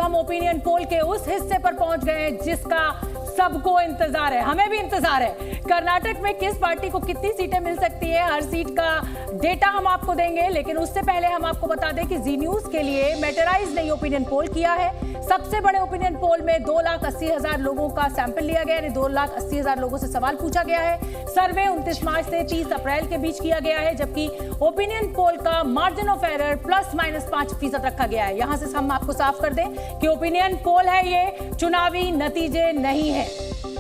हम opinion poll के उस हिस्से पर पहुंच गए हैं जिसका सबको इंतजार है, हमें भी इंतजार है। कर्नाटक में किस पार्टी को कितनी सीटें मिल सकती है, हर सीट का डेटा हम आपको देंगे, लेकिन उससे पहले हम आपको बता दें कि जी न्यूज के लिए मैटराइज ने ओपिनियन पोल किया है। सबसे बड़े ओपिनियन पोल में 2,80,000 लोगों का सैंपल लिया गया, यानी 2,80,000 लोगों से सवाल पूछा गया है। सर्वे 29 मार्च से 30 अप्रैल के बीच किया गया है, जबकि ओपिनियन पोल का मार्जिन ऑफ एरर ±5% रखा गया है। यहां से हम आपको साफ कर दें कि ओपिनियन पोल है, ये चुनावी नतीजे नहीं है।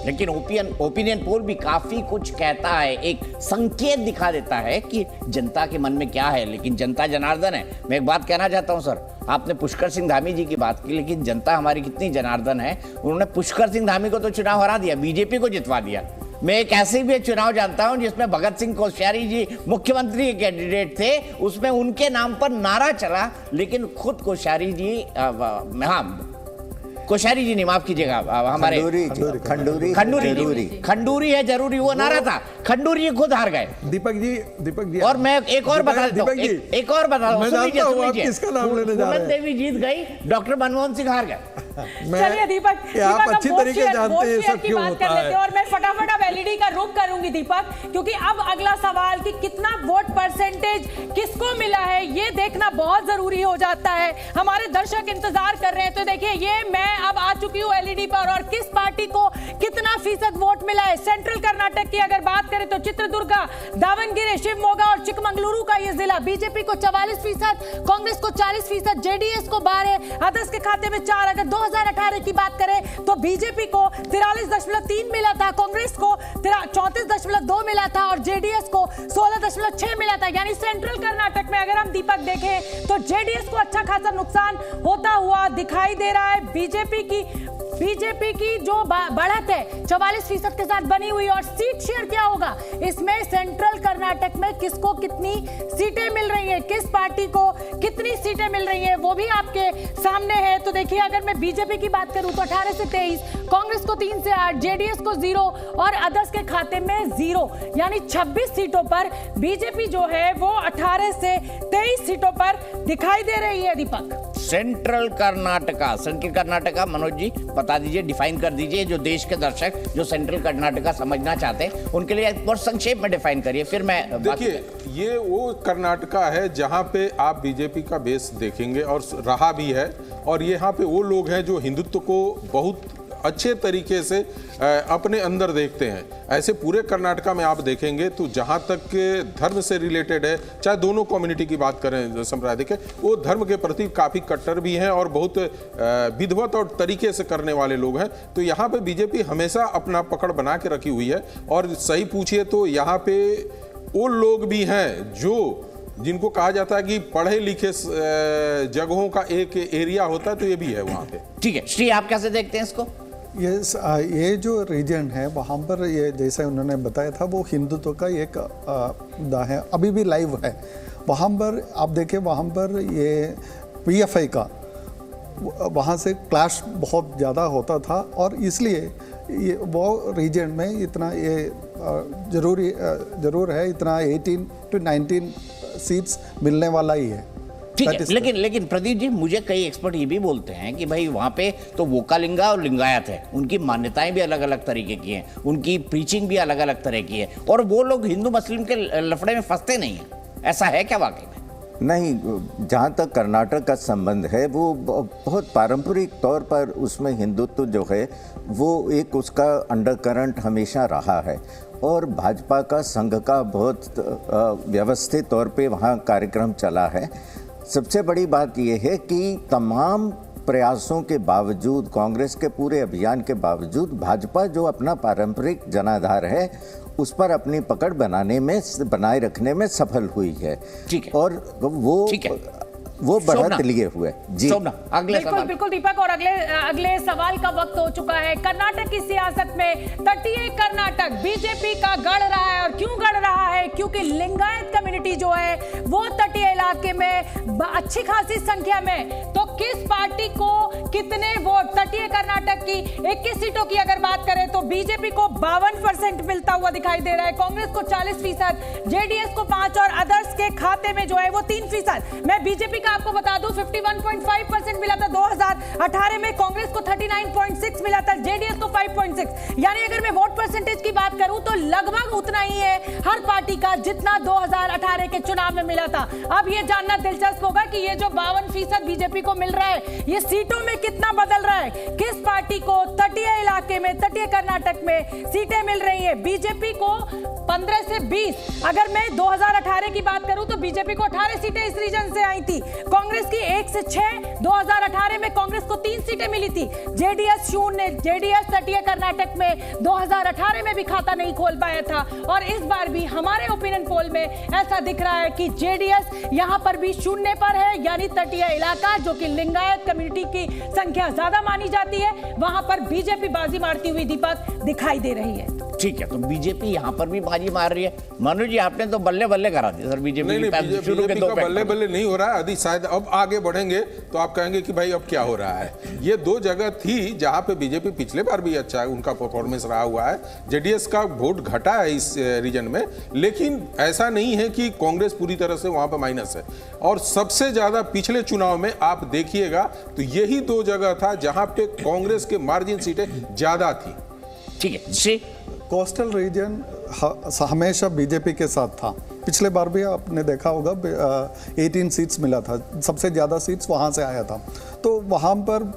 लेकिन ओपिनियन पोल भी काफी कुछ कहता है, एक संकेत दिखा देता है कि जनता के मन में क्या है। लेकिन जनता जनार्दन है। मैं एक बात कहना चाहता हूं सर, आपने पुष्कर सिंह धामी जी की बात की, लेकिन जनता हमारी कितनी जनार्दन है। उन्होंने पुष्कर सिंह धामी को तो चुनाव हरा दिया, बीजेपी को जितवा दिया। मैं एक ऐसे भी चुनाव जानता हूं जिसमें भगत सिंह कोश्यारी जी मुख्यमंत्री के कैंडिडेट थे, उसमें उनके नाम पर नारा चला, लेकिन खुद कोश्यारी जी कोश्यारी जी नहीं, माफ कीजिएगा, हमारे खंडूरी है जरूरी, वो नारा था, खंडूरी जी खुद हार गए। दीपक जी और मैं एक और बता देता हूं, एक और बता दूं, पूनम देवी जीत गई, डॉक्टर मनमोहन सिंह हार गए। चलिए दीपक, आप अच्छी तरीके जानते हैं सब क्यों होता है। और मैं फटाफट अब एलईडी का रुख करूंगी दीपक, क्योंकि अब अगला सवाल कि कितना वोट परसेंटेज किसको मिला है ये देखना बहुत जरूरी हो जाता है। हमारे दर्शक इंतजार कर रहे हैं। तो देखिए, ये मैं अब आ चुकी हूँ एलईडी पर, और किस पार्टी को कितना फीसद वोट मिला है। सेंट्रल कर्नाटक की अगर बात करें तो चित्रदुर्गा, दावनगिरी, शिवमोगा और चिकमंगलुरु का ये जिला, बीजेपी को 44%, कांग्रेस को 40%, जेडीएस को 12, अदर्स के खाते में 4। अगर 2018 की बात करें तो बीजेपी को 43.3 मिला था, कांग्रेस को 34.2 मिला था और जेडीएस को 16.6 मिला था। यानी सेंट्रल कर्नाटक में अगर हम दीपक देखें तो जेडीएस को अच्छा खासा नुकसान होता हुआ दिखाई दे रहा है। बीजेपी की जो बढ़त है 44% के साथ बनी हुई, और सीट शेयर क्या होगा इसमें, सेंट्रल कर्नाटक में किसको कितनी सीटें मिल रही हैं, किस पार्टी को कितनी सीटें मिल रही हैं, वो भी आपके सामने है। तो देखिए, अगर मैं बीजेपी की बात करूं तो 18 से 23, कांग्रेस को 3 से 8, जेडीएस को 0 और अदर्स के खाते में 0, यानी 26 सीटों पर बीजेपी जो है वो 18 से 23 सीटों पर दिखाई दे रही है। दीपक, सेंट्रल कर्नाटका मनोज जी बता दीजिए, डिफाइन कर दीजिए, जो देश के दर्शक जो सेंट्रल कर्नाटका समझना चाहते हैं उनके लिए बहुत संक्षेप में डिफाइन करिए, फिर मैं देखिए, ये वो कर्नाटका है जहां पे आप बीजेपी का बेस देखेंगे और रहा भी है, और यहाँ पे वो लोग हैं जो हिंदुत्व को बहुत अच्छे तरीके से अपने अंदर देखते हैं। ऐसे पूरे कर्नाटका में आप देखेंगे तो जहां तक के धर्म से रिलेटेड है, चाहे दोनों कम्युनिटी की बात करें, संप्रदाय देखें, वो धर्म के प्रति काफ़ी कट्टर भी हैं और बहुत विधिवत और तरीके से करने वाले लोग हैं। तो यहाँ पे बीजेपी हमेशा अपना पकड़ बना के रखी हुई है। और सही पूछिए तो यहाँ पे वो लोग भी हैं जिनको कहा जाता है कि पढ़े लिखे जगहों का एक एरिया होता है, तो ये भी है वहाँ पे। ठीक है श्री, आप कैसे देखते हैं इसको? ये जो रीजन है वहाँ पर, ये जैसे उन्होंने बताया था, वो हिंदुत्व का एक मुद्दा है, अभी भी लाइव है। वहाँ पर आप देखें, वहाँ पर ये पीएफआई का वहाँ से क्लैश बहुत ज़्यादा होता था, और इसलिए ये वो रीजन में इतना ये ज़रूर है, इतना 18 to 19 सीट्स मिलने वाला ही है। ठीक है, लेकिन प्रदीप जी, मुझे कई एक्सपर्ट ये भी बोलते हैं कि भाई वहाँ पे तो वोकालिंगा और लिंगायत है, उनकी मान्यताएं भी अलग अलग तरीके की हैं, उनकी प्रीचिंग भी अलग अलग तरह की है, और वो लोग हिंदू मुस्लिम के लफड़े में फंसते नहीं हैं। ऐसा है क्या वाकई में? नहीं, जहाँ तक कर्नाटक का संबंध है वो बहुत पारंपरिक तौर पर उसमें हिंदुत्व जो है वो एक उसका अंडरकरंट हमेशा रहा है, और भाजपा का संघ का बहुत व्यवस्थित तौर पे वहाँ कार्यक्रम चला है। सबसे बड़ी बात यह है कि तमाम प्रयासों के बावजूद, कांग्रेस के पूरे अभियान के बावजूद, भाजपा जो अपना पारंपरिक जनाधार है उस पर अपनी पकड़ बनाए रखने में सफल हुई है। ठीक है, और वो बढ़त लिए हुए जी। अगले बिल्कुल दीपक, और अगले सवाल का वक्त हो चुका है। कर्नाटक की सियासत में तटीय कर्नाटक बीजेपी का गढ़ रहा है, और क्यों गढ़ रहा है? क्योंकि लिंगायत कम्युनिटी जो है वो तटीय इलाके में अच्छी खासी संख्या में, तो किस पार्टी को कितने वोट, तटीय कर्नाटक की 21 सीटों की अगर बात करें तो बीजेपी को 52% मिलता हुआ दिखाई दे रहा है, कांग्रेस को 40%, जेडीएस को 5% और अदर्स के खाते में जो है वो 3%। मैं बीजेपी का आपको बता दूं 51.5% मिला था 2018 में, कांग्रेस को 39.6 मिला था, जेडीएस को 5.6। यानी अगर मैं वोट परसेंटेज की बात करूं तो लगभग उतना ही है हर पार्टी का जितना 2018 के चुनाव में मिला था। अब ये जानना दिलचस्प होगा कि ये जो 52% बीजेपी को मिल रहा है ये सीटों में कितना बदल रहा है, किस पार्टी को तटीय इलाके में, तटीय कर्नाटक में सीटें मिल रही है। बीजेपी को 15 से 20, अगर मैं 2018 की बात करूं तो बीजेपी को 18 सीटें इस रीजन से आई थी, कांग्रेस की 1 से 6, 2018 में कांग्रेस को 3 सीटें मिली थी, जेडीएस 0, जेडीएस तटीय कर्नाटक में 2018 में भी खाता नहीं खोल पाया था और इस बार भी हमारे ओपिनियन पोल में ऐसा दिख रहा है कि जेडीएस यहां पर भी 0 पर है, यानी तटीय इलाका जो कि लिंगायत कम्युनिटी की संख्या ज्यादा मानी जाती है वहां पर बीजेपी बाजी मारती हुई दीपक दिखाई दे रही है। ठीक है, तो बीजेपी यहाँ पर भी बाजी मार रही है। मनु जी आपने तो बल्ले बल्ले करा दिया सर, बीजेपी का बल्ले बल्ले नहीं हो रहा है। यदि शायद अब आगे बढ़ेंगे तो आप कहेंगे कि भाई अब क्या हो रहा है। ये 2 जगह थी जहां पे बीजेपी पिछले बार भी अच्छा है उनका परफॉर्मेंस रहा हुआ है, जेडीएस का वोट घटा है इस रीजन में, लेकिन ऐसा नहीं है कि कांग्रेस पूरी तरह से वहां पर माइनस है। और सबसे ज्यादा पिछले चुनाव में आप देखिएगा तो यही 2 जगह था जहां पे कांग्रेस के मार्जिन सीटें ज्यादा थी। ठीक है जी, कोस्टल रीजन हमेशा बीजेपी के साथ था। पिछले बार भी आपने देखा होगा 18 सीट्स मिला था, सबसे ज़्यादा सीट्स वहाँ से आया था, तो वहाँ पर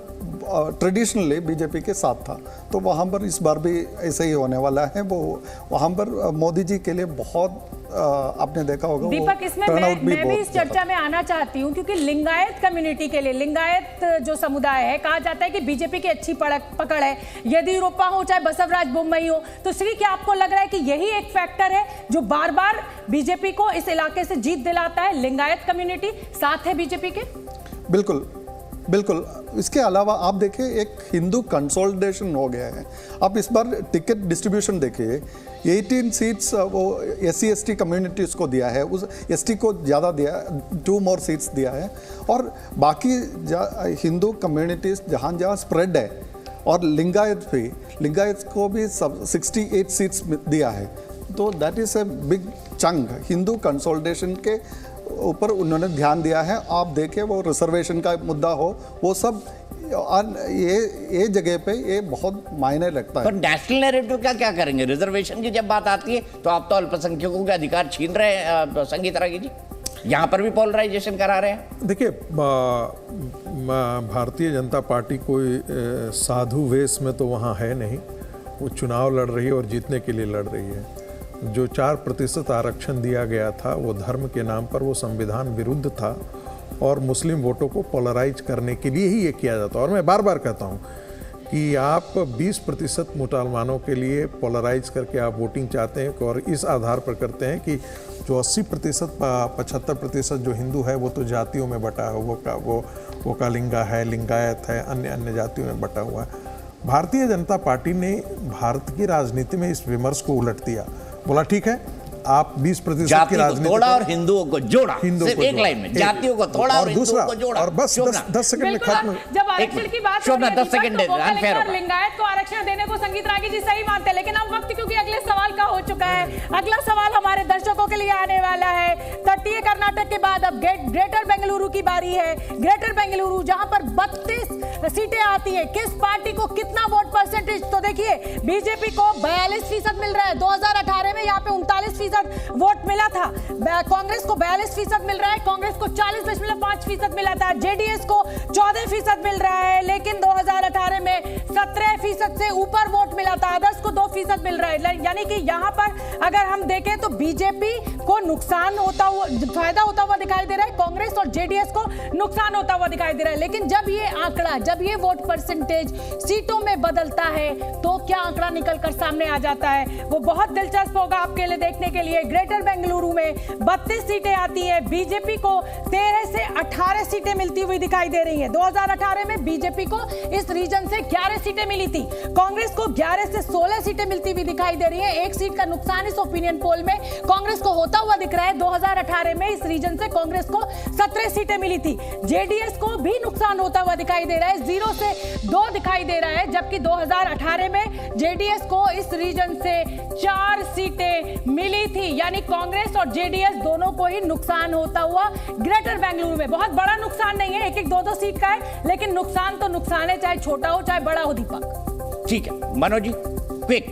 ट्रेडिशनली बीजेपी के साथ था। तो वहाँ पर इस बार भी ऐसे ही होने वाला है। वो वहाँ पर मोदी जी के लिए बहुत आपने देखा होगा दीपक, इसमें मैं भी इस चर्चा में आना चाहती हूँ क्योंकि लिंगायत कम्युनिटी के लिए, लिंगायत जो समुदाय है, कहा जाता है कि बीजेपी की अच्छी पकड़ है, येदियुरप्पा हो चाहे बसवराज बोम्मई हो। तो श्री, क्या आपको लग रहा है कि यही एक फैक्टर है जो बार बार बीजेपी को इस इलाके से जीत दिलाता है? लिंगायत कम्युनिटी साथ है बीजेपी के? बिल्कुल बिल्कुल। इसके अलावा आप देखिए एक हिंदू कंसोलिडेशन हो गया है। आप इस बार टिकट डिस्ट्रीब्यूशन देखिए, 18 सीट्स वो SC ST कम्युनिटीज़ को दिया है, उस ST को ज़्यादा दिया, 2 मोर सीट्स दिया है, और बाकी हिंदू कम्युनिटीज़ जहाँ जहाँ स्प्रेड है, और लिंगायत को भी 68 सीट्स दिया है। तो that is a big chunk. Hindu consolidation के ऊपर उन्होंने ध्यान दिया है। आप देखें वो रिजर्वेशन का मुद्दा हो, वो सब, और ये जगह पे ये बहुत मायने रखता है। पर नेशनल नैरेटिव का क्या करेंगे? रिजर्वेशन की जब बात आती है तो आप तो अल्पसंख्यकों के अधिकार छीन रहे हैं संगीता रागी जी, यहाँ पर भी पोलराइजेशन करा रहे हैं। देखिए, भारतीय जनता पार्टी कोई साधु वेश में तो वहाँ है नहीं, वो चुनाव लड़ रही है और जीतने के लिए लड़ रही है। जो 4% आरक्षण दिया गया था वो धर्म के नाम पर, वो संविधान विरुद्ध था और मुस्लिम वोटों को पोलराइज करने के लिए ही ये किया जाता है। और मैं बार बार कहता हूँ कि आप 20% मुसलमानों के लिए पोलराइज करके आप वोटिंग चाहते हैं और इस आधार पर करते हैं कि जो 80% 75% जो हिंदू है वो तो जातियों में बटा है, वो कालिंगा है, लिंगायत है, अन्य जातियों में बटा हुआ है। भारतीय जनता पार्टी ने भारत की राजनीति में इस विमर्श को उलट दिया, बोला ठीक है आप 20% की राजनीति तोड़ा और हिंदुओं को जोड़ा, सिर्फ एक लाइन में जातियों को तोड़ा और हिंदुओं को जोड़ा। और बस 10 सेकंड में खत्म। जब आरक्षण की बात हो रही है 10 सेकंड लिंगायत को आरक्षण देने को संगीत रागी जी सही मानते हैं, लेकिन अब वक्त क्योंकि अगले सवाल का हो चुका है। अगला सवाल हमारे दर्शकों के लिए आने वाला है। तटीय कर्नाटक के बाद अब ग्रेटर बेंगलुरु की बारी है। ग्रेटर बेंगलुरु जहां पर 32 सीटें आती हैं, किस पार्टी को कितना वोट परसेंटेज? तो देखिए बीजेपी को 42% मिल रहा है, 2018 में यहाँ पे 39% वोट मिला था। कांग्रेस को 42% मिल रहा है, कांग्रेस को 40.5% मिला था, जेडीएस को 14% मिल रहा है, लेकिन 2018 में 17% से ऊपर वोट मिला था, अदर्स को 2% मिल रहा है। यानी कि यहाँ पर अगर हम देखें तो बीजेपी को नुकसान होता हुआ, फायदा होता हुआ दिखाई दे रहा है, कांग्रेस और जेडीएस को नुकसान होता हुआ दिखाई दे रहा है। लेकिन जब ये आंकड़ा, जब ये वोट परसेंटेज सीटों में बदलता है तो क्या आंकड़ा निकलकर सामने आ जाता है, वो बहुत दिलचस्प होगा आपके लिए देखने के लिए। ग्रेटर बेंगलुरु में 32 सीटें आती हैं, बीजेपी को 13 से 18 सीटें मिलती हुई दिखाई दे रही हैं। 2018 में बीजेपी को इस रीजन से 11 सीटें सीटें मिली थी, कांग्रेस को 11 से 16 सीटें मिलती हुई दिखाई दे रही है। एक सीट का नुकसान इस ओपिनियन पोल में कांग्रेस को होता हुआ दिख रहा है। 2018 में इस रीजन से कांग्रेस को 17 सीटें मिली थी। जेडीएस को भी नुकसान होता हुआ दिखाई दे रहा है, 0 से 2 दिखाई दे रहा है, जबकि 2018 में जेडीएस को इस रीजन से 4 सीटें मिली थी। यानी कांग्रेस और जेडीएस दोनों को ही नुकसान होता हुआ ग्रेटर बेंगलुरु में। बहुत बड़ा नुकसान नहीं है, 1-1, 2-2 सीट का है, लेकिन नुकसान तो नुकसान है, चाहे छोटा हो चाहे बड़ा हो। दीपक ठीक है, मनोज जी क्विक।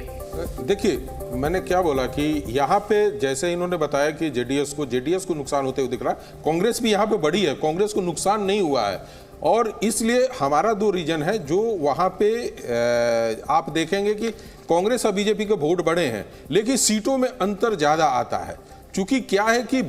देखिए, मैंने क्या बोला कि यहाँ पे जैसे इन्होंने बताया कि जेडीएस को नुकसान होते हुए दिख रहा है, कांग्रेस भी यहाँ पे बड़ी है, कांग्रेस को नुकसान नहीं हुआ है। और इसलिए हमारा 2 रीजन है जो वहाँ पे आप देखेंगे कि कांग्रेस और बीजेपी के वोट बड़े हैं, लेकिन सीटों में अंतर ज्यादा आता है। क्योंकि क्या है कि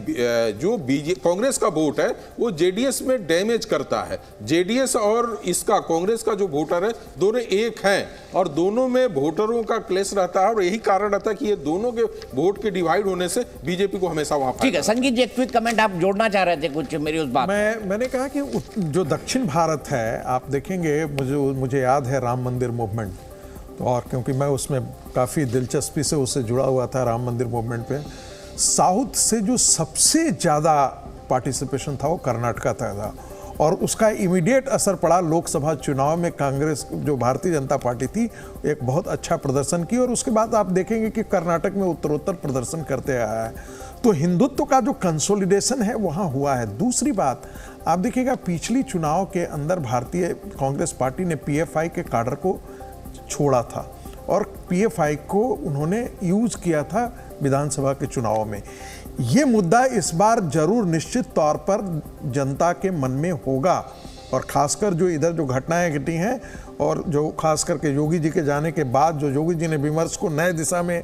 जो कांग्रेस का वोट है वो जेडीएस में डैमेज करता है। जेडीएस और इसका कांग्रेस का जो वोटर है दोनों एक हैं और दोनों में वोटरों का क्लेश रहता है, और यही कारण रहता है कि ये दोनों के वोट के डिवाइड होने से बीजेपी को हमेशा वहां। ठीक है, संगीत जी एक क्विक कमेंट आप जोड़ना चाह रहे थे कुछ मेरी उस बात। मैंने कहा कि जो दक्षिण भारत है, आप देखेंगे, मुझे याद है राम मंदिर मूवमेंट, और क्योंकि मैं उसमें काफ़ी दिलचस्पी से उससे जुड़ा हुआ था राम मंदिर मूवमेंट पे, साउथ से जो सबसे ज़्यादा पार्टिसिपेशन था वो कर्नाटका था, और उसका इमीडिएट असर पड़ा लोकसभा चुनाव में। कांग्रेस जो भारतीय जनता पार्टी थी एक बहुत अच्छा प्रदर्शन की, और उसके बाद आप देखेंगे कि कर्नाटक में उत्तरोत्तर प्रदर्शन करते आया है। तो हिंदुत्व का जो कंसोलिडेशन है वहाँ हुआ है। दूसरी बात आप देखिएगा, पिछली चुनाव के अंदर भारतीय कांग्रेस पार्टी ने पीएफआई के काडर को छोड़ा था, और पीएफआई को उन्होंने यूज किया था विधानसभा के चुनाव में। ये मुद्दा इस बार जरूर निश्चित तौर पर जनता के मन में होगा, और खासकर जो इधर जो घटनाएं घटी हैं, और जो खास करके योगी जी के जाने के बाद जो योगी जी ने विमर्श को नए दिशा में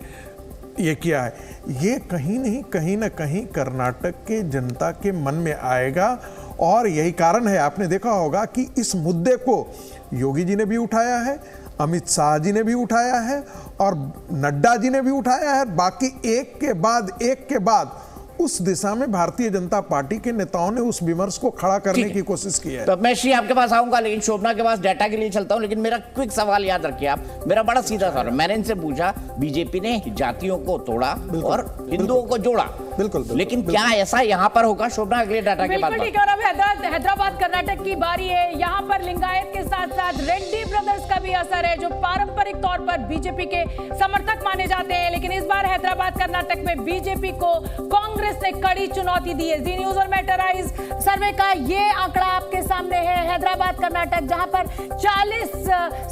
ये किया है, ये कहीं ना कहीं कर्नाटक के जनता के मन में आएगा। और यही कारण है, आपने देखा होगा कि इस मुद्दे को योगी जी ने भी उठाया है, अमित शाह जी ने भी उठाया है, और नड्डा जी ने भी उठाया है। बाकी एक के बाद उस दिशा में भारतीय जनता पार्टी के नेताओं ने उस विमर्श को खड़ा करने की कोशिश की है। तो मैं श्री आपके पास आऊंगा, लेकिन शोभना के पास डाटा के लिए चलता हूं। लेकिन मेरा क्विक सवाल याद रखिए आप, मेरा बड़ा सीधा सवाल। मैंने इनसे पूछा, बीजेपी ने जातियों को तोड़ा और हिंदुओं को जोड़ा, बिल्कुल। लेकिन क्या ऐसा यहाँ पर होगा? शोभना अगले डाटा के बाद। ठीक है, अब हैदराबाद कर्नाटक की बारी है। यहाँ पर लिंगायत के साथ साथ रेड्डी ब्रदर्स का भी असर है, जो पारंपरिक तौर पर बीजेपी के समर्थक माने जाते हैं। लेकिन इस बार हैदराबाद कर्नाटक में बीजेपी को कांग्रेस ने कड़ी चुनौती दी है। जी न्यूज और मैटराइज सर्वे का ये आंकड़ा आपके सामने है। हैदराबाद कर्नाटक जहां पर 40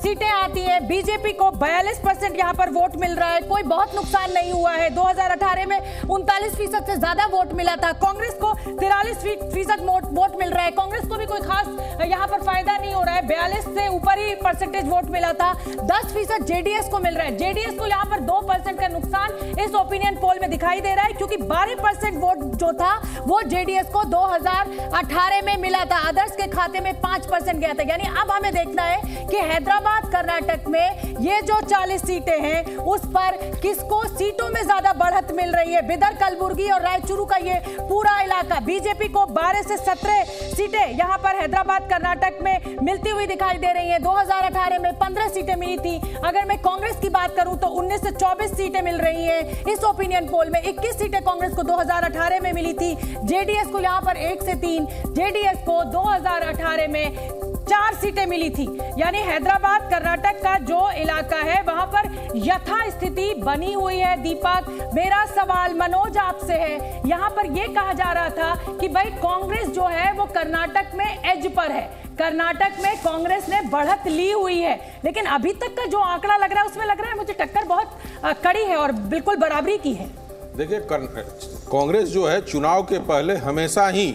सीटें आती है, बीजेपी को 42% यहां पर वोट मिल रहा है। कोई बहुत नुकसान नहीं हुआ है। 2018 में 39% से ज्यादा वोट मिला था, कांग्रेस को 43% वोट मिल रहा है। कांग्रेस को भी कोई खास यहां पर फायदा नहीं हो रहा है, 42 से ऊपर ही परसेंटेज वोट मिला था। 10% जेडीएस को मिल रहा है। जेडीएस को यहां पर 2% का नुकसान इस ओपिनियन पोल में दिखाई दे रहा है, क्योंकि 12% वोट जो था वो जेडीएस को 2018 में मिला था, अदर्स के खाते में 5% गया था। यानी अब हमें देखना है कि हैदराबाद कर्नाटक में ये जो 40 सीटें हैं उस पर किसको सीटों में ज्यादा बढ़त मिल रही है। बिदर, कलबुर्गी और रायचूरू का ये पूरा इलाका, बीजेपी को 12 से 17 सीटें यहां पर हैदराबाद कर्नाटक में मिलती हुई दिखाई दे रही है। 2018 में 15 सीटें मिली थी। अगर मैं कांग्रेस की बात करूं तो 19 से 24 सीटें मिल रही है इस ओपिनियन पोल में। 21 सीटें कांग्रेस को 2018 में मिली थी। जेडीएस को यहां पर 1 से 3, जेडीएस को 2018 में 4 सीटें मिली थी। यानी हैदराबाद कर्नाटक का जो इलाका है वहां पर यथास्थिति बनी हुई है। दीपक, मेरा सवाल मनोज आपसे है, यहां पर यह कहा जा रहा था कि भाई कांग्रेस जो है वो कर्नाटक में एज पर है, कर्नाटक में कांग्रेस ने बढ़त ली हुई है, लेकिन अभी तक का जो आंकड़ा लग रहा है उसमें लग रहा है मुझे टक्कर बहुत कड़ी है और बिल्कुल बराबरी की है। देखिए, कांग्रेस जो है चुनाव के पहले हमेशा ही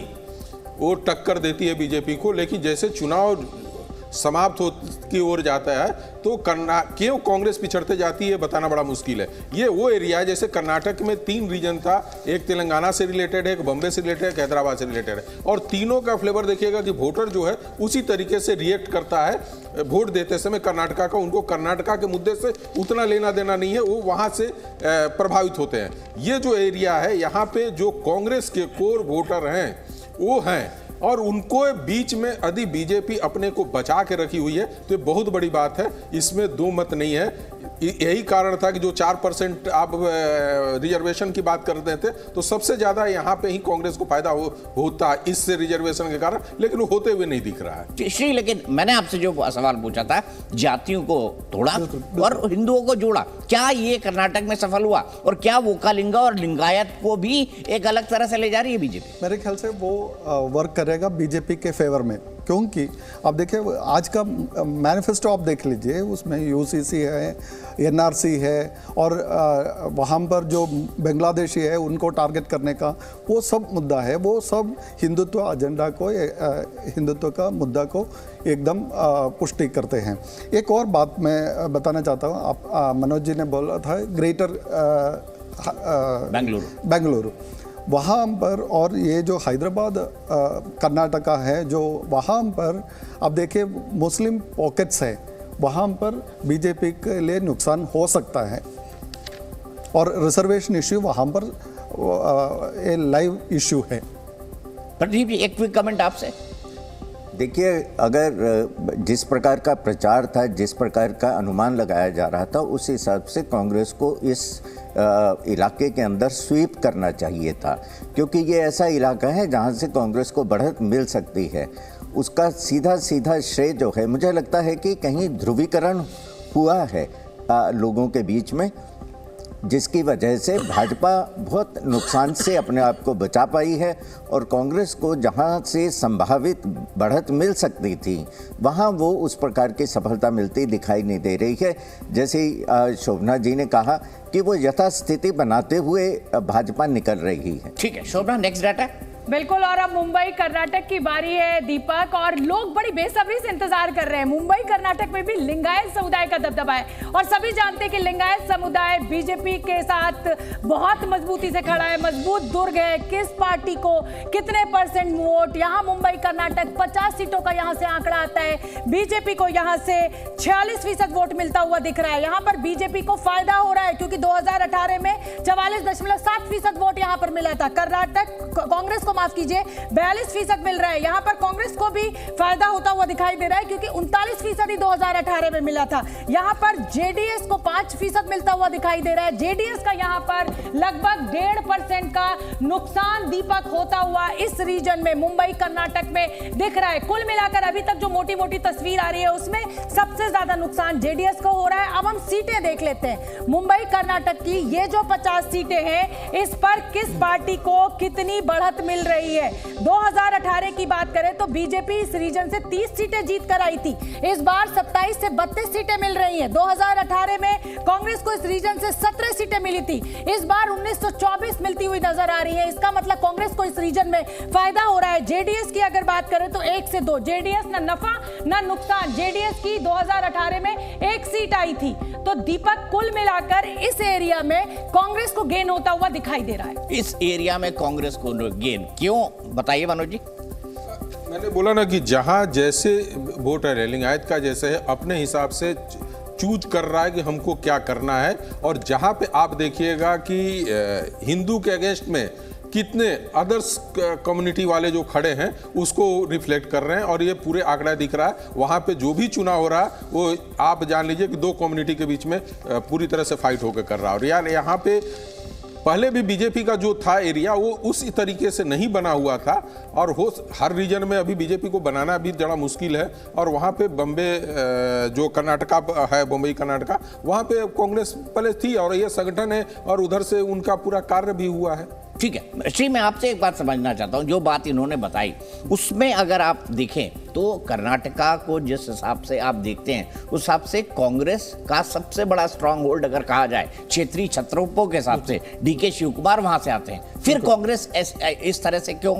वो टक्कर देती है बीजेपी को, लेकिन जैसे चुनाव समाप्त हो की ओर जाता है तो क्यों कांग्रेस पिछड़ते जाती है बताना बड़ा मुश्किल है। ये वो एरिया है, जैसे कर्नाटक में 3 रीजन था, एक तेलंगाना से रिलेटेड है, एक बम्बे से रिलेटेड है, एक हैदराबाद से रिलेटेड है, और तीनों का फ्लेवर देखिएगा कि वोटर जो है उसी तरीके से रिएक्ट करता है वोट देते समय कर्नाटका का। उनको कर्नाटका के मुद्दे से उतना लेना देना नहीं है, वो वहाँ से प्रभावित होते हैं। ये जो एरिया है यहाँ पे जो कांग्रेस के कोर वोटर हैं वो हैं और उनको बीच में यदि बीजेपी अपने को बचा के रखी हुई है तो ये बहुत बड़ी बात है, इसमें दो मत नहीं है। यही कारण था कि जो 4% आप रिजर्वेशन की बात करते थे तो सबसे ज्यादा यहाँ पे ही कांग्रेस को फायदा होता इससे रिजर्वेशन के कारण, लेकिन वो होते हुए नहीं दिख रहा है। श्री, लेकिन मैंने आपसे जो सवाल पूछा था, जातियों को तोड़ा और हिंदुओं को जोड़ा, क्या ये कर्नाटक में सफल हुआ? और क्या वोकालिंगा और लिंगायत को भी एक अलग तरह से ले जा रही है बीजेपी? मेरे ख्याल से वो वर्क करेगा बीजेपी के फेवर में, क्योंकि आप देखिए आज का मैनिफेस्टो आप देख लीजिए, उसमें यूसीसी है, एनआरसी है, और वहाँ पर जो बांग्लादेशी है उनको टारगेट करने का वो सब मुद्दा है। वो सब हिंदुत्व एजेंडा को, हिंदुत्व का मुद्दा को एकदम पुष्टि करते हैं। एक और बात मैं बताना चाहता हूँ, आप मनोज जी ने बोला था ग्रेटर बेंगलुरु, वहाँ पर, और ये जो हैदराबाद कर्नाटका है, जो वहाँ पर आप देखिए मुस्लिम पॉकेट्स है, वहाँ पर बीजेपी के लिए नुकसान हो सकता है। और रिजर्वेशन इश्यू वहाँ पर ये लाइव इश्यू है। प्रदीप जी, एक क्विक कमेंट आपसे। देखिए, अगर जिस प्रकार का प्रचार था, जिस प्रकार का अनुमान लगाया जा रहा था, उस हिसाब से कांग्रेस को इस इलाके के अंदर स्वीप करना चाहिए था, क्योंकि ये ऐसा इलाका है जहाँ से कांग्रेस को बढ़त मिल सकती है। उसका सीधा सीधा श्रेय जो है, मुझे लगता है कि कहीं ध्रुवीकरण हुआ है लोगों के बीच में, जिसकी वजह से भाजपा बहुत नुकसान से अपने आप को बचा पाई है, और कांग्रेस को जहां से संभावित बढ़त मिल सकती थी वहां वो उस प्रकार की सफलता मिलती दिखाई नहीं दे रही है। जैसे शोभना जी ने कहा कि वो यथास्थिति बनाते हुए भाजपा निकल रही है। ठीक है शोभना, नेक्स्ट डाटा। बिल्कुल, और अब मुंबई कर्नाटक की बारी है दीपक, और लोग बड़ी बेसब्री से इंतजार कर रहे हैं। मुंबई कर्नाटक में भी लिंगायत समुदाय का दबदबा है, और सभी जानते हैं कि लिंगायत समुदाय बीजेपी के साथ बहुत मजबूती से खड़ा है, मजबूत दुर्ग है। किस पार्टी को कितने % वोट, यहाँ मुंबई कर्नाटक 50 सीटों का यहाँ से आंकड़ा आता है। बीजेपी को यहाँ से 46% वोट मिलता हुआ दिख रहा है। यहाँ पर बीजेपी को फायदा हो रहा है, क्योंकि 2018 में 44.7% वोट यहाँ पर मिला था। कर्नाटक कांग्रेस को, माफ कीजिए, 42% मिल रहा है। यहाँ पर कांग्रेस को भी फायदा होता हुआ दिखाई दे रहा है, क्योंकि 39% ही 2018 में मिला था। यहाँ पर जेडीएस को 5% मिलता हुआ दिखाई दे रहा है। जेडीएस का यहाँ पर लगभग 1.5% का नुकसान दीपक होता हुआ इस रीजन में, मुंबई कर्नाटक में दिख रहा है। कुल मिलाकर अभी तक जो मोटी मोटी तस्वीर आ रही है उसमें सबसे ज्यादा नुकसान जेडीएस को हो रहा है। अब हम सीटें देख लेते हैं मुंबई कर्नाटक की। ये जो 50 सीटें हैं, इस पर किस पार्टी को कितनी बढ़त मिल रही है। 2018 की बात करें तो बीजेपी इस रीजन से 30 सीटें जीत कर आई थी। इस बार 27 से 32 सीटें मिल रही हैं। 2018 में कांग्रेस को इस रीजन से 17 सीटें मिली थी, इस बार 1924 मिलती हुई नजर आ रही है। इसका मतलब कांग्रेस को इस रीजन में फायदा हो रहा है। जेडीएस की अगर बात करें तो 1 से 2, जेडीएस ना नफा ना नुकसान। जेडीएस की 2018 में 1 सीट आई थी। तो दीपक, कुल मिलाकर इस एरिया में कांग्रेस को गेन होता हुआ दिखाई दे रहा है। इस एरिया में कांग्रेस को गेन क्यों, बताइए मनोज जी। मैंने बोला ना कि जहां जैसे वोट है, लिंगायत का जैसे है, अपने हिसाब से चूज कर रहा है कि हमको क्या करना है। और जहां पे आप देखिएगा कि हिंदू के अगेंस्ट में कितने अदर्स कम्युनिटी वाले जो खड़े हैं उसको रिफ्लेक्ट कर रहे हैं, और ये पूरे आंकड़ा दिख रहा है। वहाँ पे जो भी चुनाव हो रहा है वो आप जान लीजिए कि 2 कम्युनिटी के बीच में पूरी तरह से फाइट होकर कर रहा है। और यार यहाँ पे पहले भी बीजेपी का जो था एरिया वो उस तरीके से नहीं बना हुआ था, और हर रीजन में अभी बीजेपी को बनाना भी बड़ा मुश्किल है। और वहाँ पे बम्बे जो कर्नाटका है, बम्बई कर्नाटका, वहाँ पे कांग्रेस पहले थी और ये संगठन है, और उधर से उनका पूरा कार्य भी हुआ है। ठीक है श्री, मैं आपसे एक बात समझना चाहता हूं, जो बात इन्होंने बताई उसमें अगर आप देखें तो कर्नाटका को जिस हिसाब से आप देखते हैं उस हिसाब से कांग्रेस का सबसे बड़ा स्ट्रांग होल्ड अगर कहा जाए क्षेत्रीय छत्रों के हिसाब से डीके शिव कुमार वहां से आते हैं। फिर कांग्रेस इस तरह से क्यों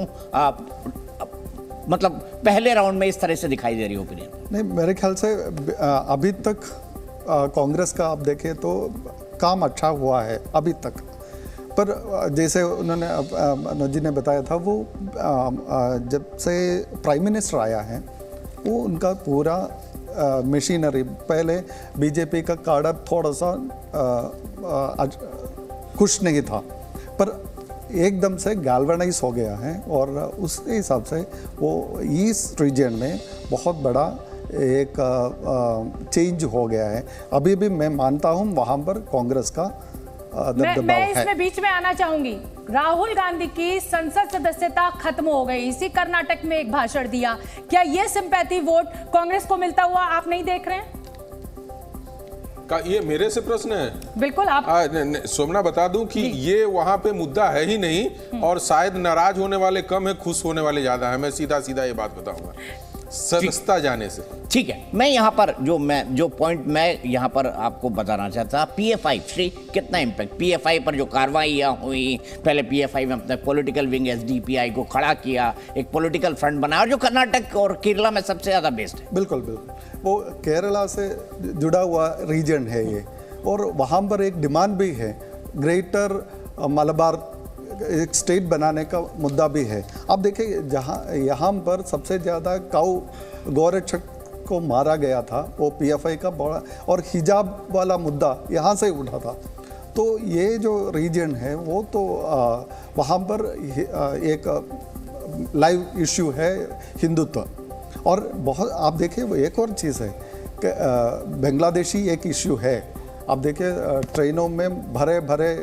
मतलब पहले राउंड में इस तरह से दिखाई दे रही है ओपिनियन? नहीं, मेरे ख्याल से अभी तक कांग्रेस का आप देखें तो काम अच्छा हुआ है अभी तक, पर जैसे उन्होंने मनोज जी ने बताया था, वो जब से प्राइम मिनिस्टर आया है वो उनका पूरा मशीनरी, पहले बीजेपी का काडर थोड़ा सा खुश नहीं था, पर एकदम से गैल्वेनाइज हो गया है और उसके हिसाब से वो ईस्ट रीजन में बहुत बड़ा एक चेंज हो गया है। अभी भी मैं मानता हूँ वहाँ पर कांग्रेस का मैं इसमें बीच में आना चाहूंगी। राहुल गांधी की संसद सदस्यता खत्म हो गई, इसी कर्नाटक में एक भाषण दिया, क्या ये सिंपैथी वोट कांग्रेस को मिलता हुआ आप नहीं देख रहे हैं? ये मेरे से प्रश्न है? बिल्कुल आप सोमना बता दूं कि ये वहां पे मुद्दा है ही नहीं और शायद नाराज होने वाले कम है, खुश होने वाले ज्यादा है। मैं सीधा सीधा ये बात बताऊंगा सदस्यता जाने से। ठीक है, मैं यहाँ पर जो पॉइंट मैं यहाँ पर आपको बताना चाहता, PFI श्री कितना इम्पैक्ट PFI पर जो कार्रवाइयाँ हुई, पहले PFI में अपने पॉलिटिकल विंग SDPI को खड़ा किया, एक पॉलिटिकल फ्रंट बनाया, और जो कर्नाटक और केरला में सबसे ज़्यादा बेस्ट है। बिल्कुल बिल्कुल, वो केरला से जुड़ा हुआ रीजन है ये, और वहाँ पर एक डिमांड भी है, ग्रेटर मलबार एक स्टेट बनाने का मुद्दा भी है। आप देखिए जहाँ यहाँ पर सबसे ज़्यादा गौरक्षक को मारा गया था वो PFI का बड़ा, और हिजाब वाला मुद्दा यहाँ से उठा था। तो ये जो रीजन है वो तो वहाँ पर एक लाइव इश्यू है हिंदुत्व। और बहुत आप देखिए एक और चीज़ है कि बांग्लादेशी एक इश्यू है। आप देखिए ट्रेनों में भरे भरे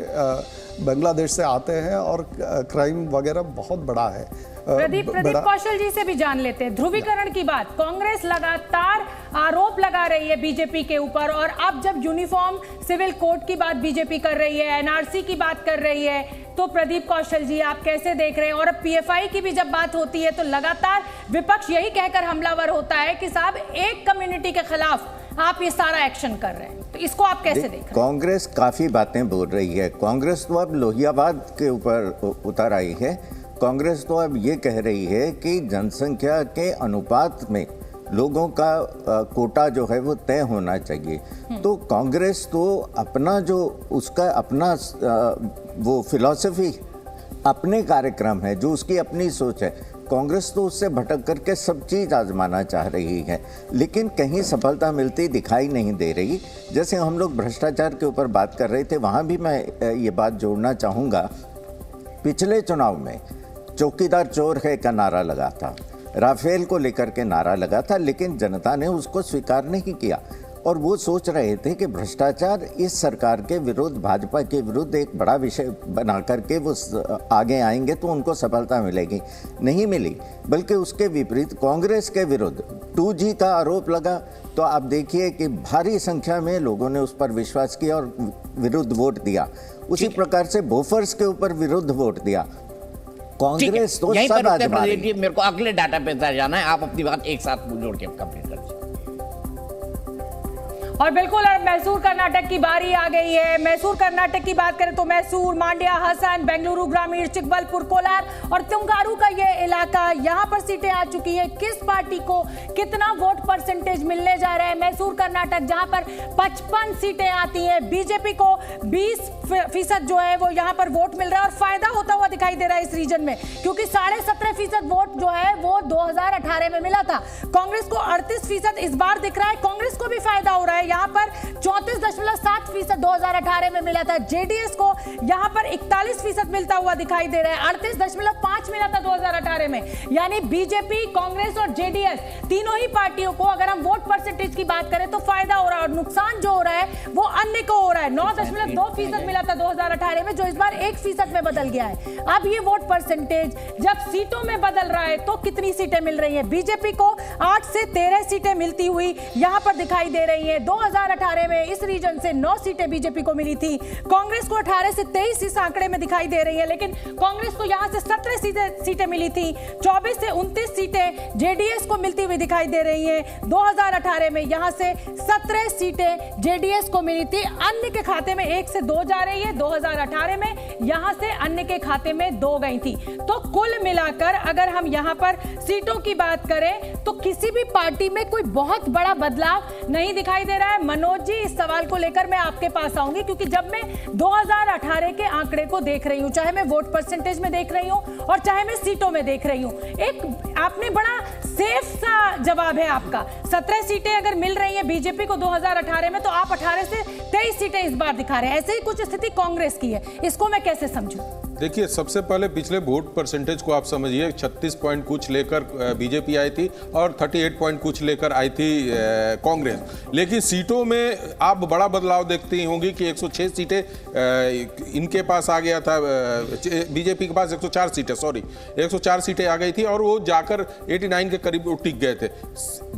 बांग्लादेश से आते हैं और क्राइम वगैरह बहुत बड़ा है। प्रदीप कौशल जी से भी जान लेते हैं ध्रुवीकरण की बात। कांग्रेस लगातार आरोप लगा रही है बीजेपी के ऊपर, और अब जब यूनिफॉर्म सिविल कोड की बात बीजेपी कर रही है, NRC की बात कर रही है, तो प्रदीप कौशल जी आप कैसे देख रहे हैं? और अब PFI की भी जब बात होती है तो लगातार विपक्ष यही कहकर हमलावर होता है कि साहब एक कम्युनिटी के खिलाफ आप ये सारा एक्शन कर रहे हैं, तो इसको आप कैसे देख रहे हैं? कांग्रेस काफी बातें बोल रही है। कांग्रेस तो अब लोहियाबाद के ऊपर उतर आई है। कांग्रेस तो अब ये कह रही है कि जनसंख्या के अनुपात में लोगों का कोटा जो है वो तय होना चाहिए। तो कांग्रेस तो अपना जो उसका अपना वो फिलॉसफी, अपने कार्यक्रम है, जो उसकी अपनी सोच है, कांग्रेस तो उससे भटक करके सब चीज़ आजमाना चाह रही है, लेकिन कहीं सफलता मिलती दिखाई नहीं दे रही। जैसे हम लोग भ्रष्टाचार के ऊपर बात कर रहे थे, वहाँ भी मैं ये बात जोड़ना चाहूँगा। पिछले चुनाव में चौकीदार चोर है का नारा लगा था, राफेल को लेकर के नारा लगा था, लेकिन जनता ने उसको स्वीकार नहीं किया और वो सोच रहे थे कि भ्रष्टाचार इस सरकार के विरुद्ध, भाजपा के विरुद्ध एक बड़ा विषय बना करके वो आगे आएंगे तो उनको सफलता मिलेगी। नहीं मिली, बल्कि उसके विपरीत कांग्रेस के विरुद्ध 2G का आरोप लगा। तो आप देखिए कि भारी संख्या में लोगों ने उस पर विश्वास किया और विरुद्ध वोट दिया। उसी प्रकार से बोफर्स के ऊपर विरुद्ध वोट दिया। कांग्रेस तो सब आजमा रही है। मेरे को अगले डाटा पे जाना है, आप अपनी बात एक साथ जोड़ के कंप्लीट कर दीजिए। और बिल्कुल अब मैसूर कर्नाटक की बारी आ गई है। मैसूर कर्नाटक की बात करें तो मैसूर, मांड्या, हसन, बेंगलुरु ग्रामीण, चिकबलपुर, कोलार और तुंगारू का ये इलाका, यहाँ पर सीटें आ चुकी हैं। किस पार्टी को कितना वोट परसेंटेज मिलने जा रहा है? मैसूर कर्नाटक जहाँ पर 55 सीटें आती हैं, बीजेपी को 20% जो है वो यहाँ पर वोट मिल रहा है और फायदा होता हुआ दिखाई दे रहा है इस रीजन में, क्योंकि 17.5% वोट जो है वो 2018 में मिला था। कांग्रेस को 38% इस बार दिख रहा है, कांग्रेस को भी फायदा हो रहा है। यहाँ पर 34.7% 2018 में मिला था। जेडीएस को यहाँ पर 41% मिलता हुआ दिखाई दे रहा है, 38.5 मिला था 2018 में। यानी बीजेपी, कांग्रेस और जेडीएस तीनों ही पार्टियों को अगर हम वोट परसेंटेज की बात करें तो फायदा हो रहा है और नुकसान जो हो रहा है वो अन्य को हो रहा है। 9.2% मिला था 2018 में, जो इस बार 1% में बदल गया है। अब ये वोट परसेंटेज जब सीटों में बदल रहा है तो कितनी सीटें मिल रही हैं? बीजेपी को 8 से 13 सीटें मिलती हुई यहाँ पर दिखाई दे रही है। 2018 में इस रीजन से 9 सीटें बीजेपी को मिली थी, कांग्रेस को 18 से 23 इस आंकड़े में दिखाई दे रही है, लेकिन कांग्रेस को यहां से 17 सीटें मिली थी। 24 से 29 सीटें जेडीएस को मिलती हुई दिखाई दे रही हैं। 2018 में यहां से 17 सीटें जेडीएस को मिली थी, अन्य के खाते में 1 से 2 जा रही है। 2018 में यहां से अन्य के खाते में 2 गई थी। तो कुल मिलाकर अगर हम यहां पर सीटों की बात करें तो किसी भी पार्टी में कोई बहुत बड़ा बदलाव नहीं दिखाई दे रहा है। मनोज जी, इस सवाल को लेकर मैं आपके पास आऊंगी, क्योंकि जब मैं 2018 के आंकड़े को देख रही हूं, चाहे मैं वोट परसेंटेज में देख रही हूं और चाहे मैं सीटों में देख रही हूं, एक आपने बड़ा सेफ सा जवाब है आपका। 17 सीटें अगर मिल रही हैं बीजेपी को 2018 में, तो आप 18 से 23 सीटें इस बार दिखा रहे हैं। ऐसे ही कुछ स्थिति कांग्रेस की है, इसको मैं कैसे समझूं? देखिए, सबसे पहले पिछले वोट परसेंटेज को आप समझिए। 36 पॉइंट कुछ लेकर बीजेपी आई थी और 38 पॉइंट कुछ लेकर आई थी कांग्रेस। लेकिन सीटों में आप बड़ा बदलाव देखती होंगी कि 106 सीटें इनके पास आ गया था, बीजेपी के पास 104 सीटें, 104 सीटें आ गई थी और वो जाकर 89 के करीब टिक गए थे।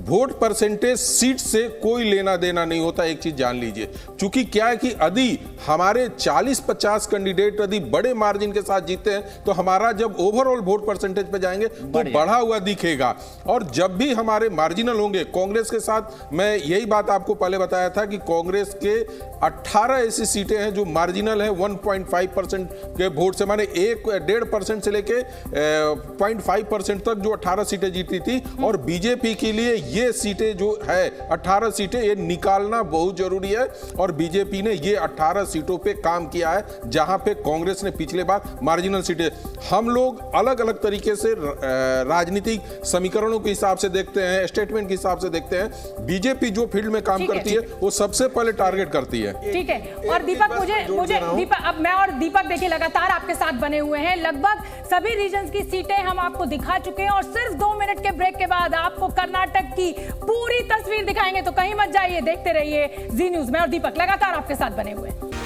वोट परसेंटेज सीट से कोई लेना देना नहीं होता, एक चीज जान लीजिए। चूंकि क्या है कि यदि हमारे 40-50 कैंडिडेट यदि बड़े मार्जिन के साथ जीते हैं तो हमारा जब ओवरऑल वोट परसेंटेज पे जाएंगे तो बढ़ा हुआ दिखेगा। और जब भी हमारे मार्जिनल होंगे, कांग्रेस के साथ मैं यही बात आपको पहले बताया था कि कांग्रेस के 18 ऐसी सीटें हैं जो मार्जिनल है 1.5% के वोट से, माने 1.5% से लेके 0.5% तक जो 18 सीटें जीती थी। और बीजेपी के लिए ये सीटें जो है 18 सीटें, ये निकालना बहुत जरूरी है। और बीजेपी ने ये 18 सीटों पे काम किया है जहां पे कांग्रेस ने पिछले बार मार्जिनल सीटें। हम लोग अलग अलग तरीके से राजनीतिक समीकरणों के हिसाब से देखते हैं, स्टेटमेंट के हिसाब से देखते हैं। बीजेपी जो फील्ड में काम करती है वो सबसे पहले टारगेट करती है। ठीक है। और दीपक, मुझे दीपक, अब मैं और दीपक देखिए लगातार आपके साथ बने हुए हैं। लगभग सभी रीजन्स की सीटें हम आपको दिखा चुके हैं और सिर्फ 2 मिनट के ब्रेक के बाद आपको कर्नाटक की पूरी तस्वीर दिखाएंगे, तो कहीं मत जाइए, देखते रहिए जी न्यूज़ में। और दीपक लगातार आपके साथ बने हुए हैं।